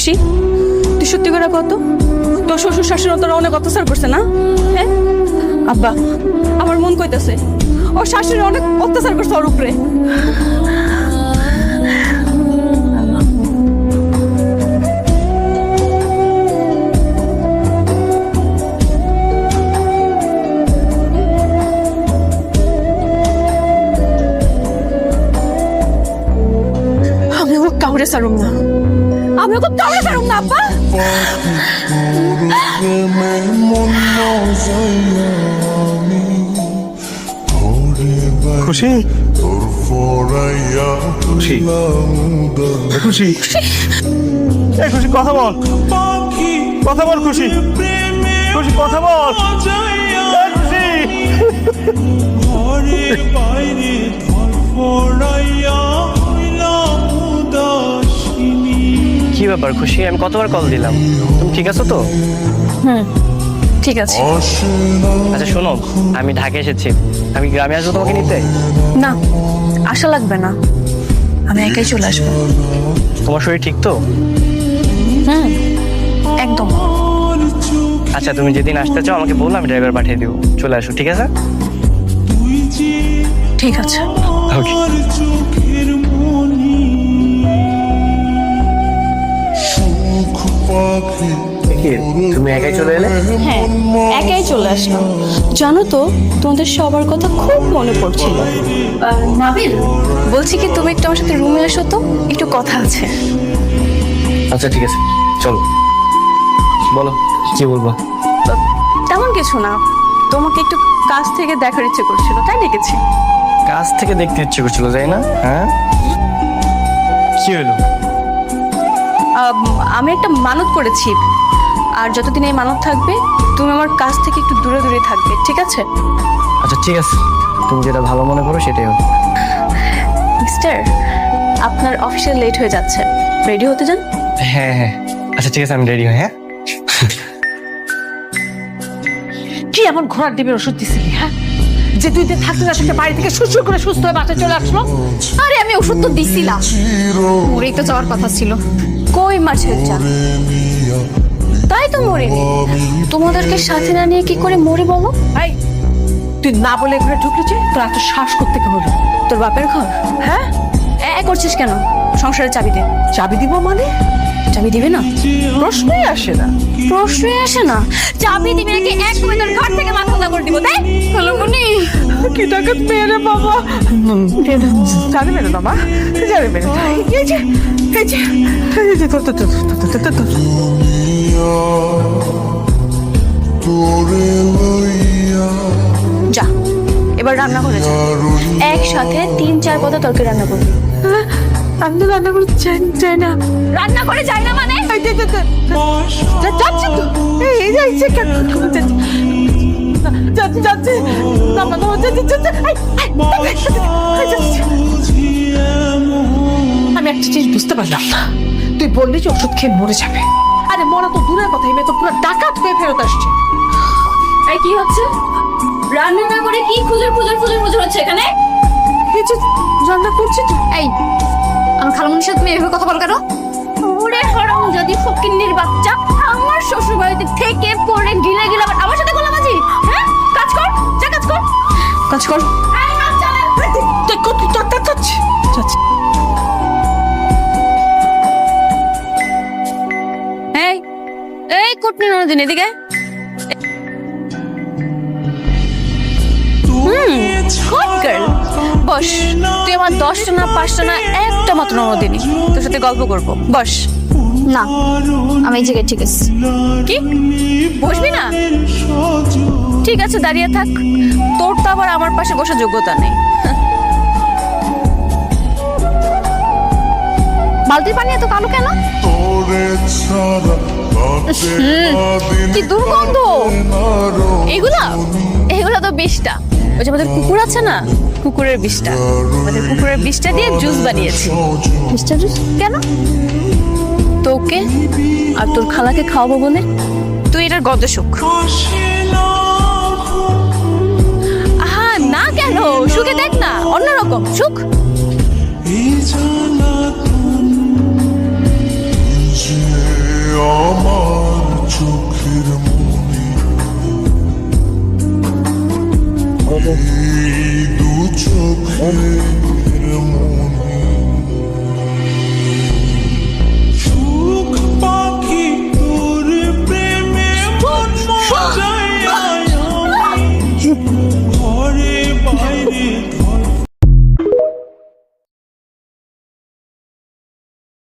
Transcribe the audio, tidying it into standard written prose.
খুশি, তুই সত্যি করে কত তোর শ্বশুর শাশুড়ি তোরা অনেক অত্যাচার করছে না? হ্যাঁ আব্বা, আমার মন কইতাছে ওর শাশুড়ি অনেক অত্যাচার করছে ওর উপরে। আমি ওকে কাউরে ছাড়ুম না, আমি ওকে কাউরে ছাড়ুম না আব্বা। খুশি খুশি খুশি এই খুশি কথা বল, কথা বল খুশি, খুশি কথা বল। কি ব্যাপার খুশি, আমি কতবার কল দিলাম, তুমি ঠিক আছো তো? ঠিক আছে। আচ্ছা শোনো, আমি ঢাকা এসেছি, আমি গ্রামে আসবো তোমাকে নিতে। না, আশা লাগবে না, আমি একাই চলে আসবো। তোমার শরীর ঠিক তো? একদম। আচ্ছা তুমি যেদিন আসতে চাও আমাকে বলো, আমি ড্রাইভার পাঠিয়ে দিব, চলে আসো, ঠিক আছে? ঠিক আছে। ওকে। তুমি একাই চলে এলে? হ্যাঁ, একাই চলে আসলাম। জানো তো, তোমাদের সবার কথা খুব মনে পড়ছিল। নাবিল, বলছি কি তুমি একটু আমার সাথে রুমে আসো তো, একটু কথা আছে। আচ্ছা ঠিক আছে, চলো বলো কি বলবো। তেমন কিছু না, তোমাকে একটু কাছ থেকে দেখার ইচ্ছে করছিল, তাই ডেকেছি। কাছ থেকে দেখতে ইচ্ছে করছিল, তাই না? হ্যাঁ, কি হলো? আমি একটা মানত করেছি, আর যতদিন এই মানত থাকবে তুমি আমার কাছ থেকে একটু দূরে দূরে থাকবে, ঠিক আছে? আচ্ছা ঠিক আছে, তুমি যেটা ভালো মনে করো সেটাই হোক। মিস্টার, আপনার অফিসে লেট হয়ে যাচ্ছে, রেডি হতে যান। হ্যাঁ হ্যাঁ, আচ্ছা ঠিক আছে, আমি রেডি হই। হ্যাঁ, কি এমন ঘোড়ার ডিমের ওষুধ দিছিলি? হ্যাঁ, যে দুই দিন থাকতে না থাকতে বাড়ি থেকে সুসু করে সুস্থ হয়ে বাসায় চলে আসলো। আরে আমি ওষুধ তো দিছিলাম, মরেই তো যাওয়ার কথা ছিল। কই মাছের চাল, তাই তো মরিনি। তোমাদেরকে সাথে না নিয়ে কি করে মরি বলো? এই, তুই না বলে ঘরে ঢুকলি যে, তোর এত শ্বাস করতে কে হলো? তোর বাপের ঘর? হ্যাঁ, করছিস কেন? সংসারের চাবি দে। চাবি দিব মানে? চাবি দিবে না? প্রশ্নই আসে না। প্রশ্নই আসে না। চাবি দিবি নাকি এক মিনিটের ঘর থেকে মাথা করে দিব? তাই হলো মনি, কি টাকা মেরে বাবা, জানি মেরে বাবা, জানি মেরে। এই যে এই যে এই যে তোর তোর তোর তোর তোর তোর যা এবার রান্না করে যা, একসাথে 3-4 পদ তরকারি রান্না করবি। আমি তো রান্না করতে চাই না। রান্না করে যাই না মানে? যাচ্ছি তো, এই যাইছে কেন যাচ্ছি যাচ্ছি আমি একটা জিনিস বুঝতে পারলাম না, তুই বললি যে ওষুধ খেয়ে মরে যাবে। আরে মরা তো দূরের কথা, এই মেয়ে তো পুরো ডাকাত হয়ে ফেরত আসছে। এই কি হচ্ছে? রান্না না করে কি খুজুর খুজুর খুজুর খুজুর হচ্ছে এখানে? কিছু রান্না করছি তো। এই, আমার খালামণির সাথে তুমি এভাবে কথা বল কেন? ওরে হরম যদি ফকিন্নির বাচ্চা, আমার শ্বশুর বাড়িতে থেকে পড়ে গিলে গিলে আবার আমার সাথে গোলাবাজি। হ্যাঁ, কাজ কর, যা কাজ কর, কাজ কর। এই কাজ চালা, তুই করতে যাচ্ছি যাচ্ছি। এই এই কুটনি নদিন এদিকে। গুড গার্ল, বস। তুই আমার 10টা না 5টা না একটা মাত্র নদিনী, তোর সাথে গল্প করব, বস। না, আমি এই জায়গায় ঠিক আছে। কি বসবি না? ঠিক আছে, দাঁড়িয়ে থাক, তোর তো আবার আমার পাশে বসার যোগ্যতা নেই। বালতির পানি এত কালো কেন? কি দুর্গন্ধ! এগুলা এগুলা তো বিষটা। ওই যে আমাদের কুকুর আছে না, কুকুরের বিষটা, আমাদের কুকুরের বিষটা দিয়ে জুস বানিয়েছি। বিষটা জুস কেন? তোকে আর তোর খালাকে খাওয়াবো বলে। তুই এটার গন্ধ সুখ। হ্যাঁ, না কেন, সুখে দেখ না, অন্যরকম সুখ। এই জ্বালা দু চোখের মনে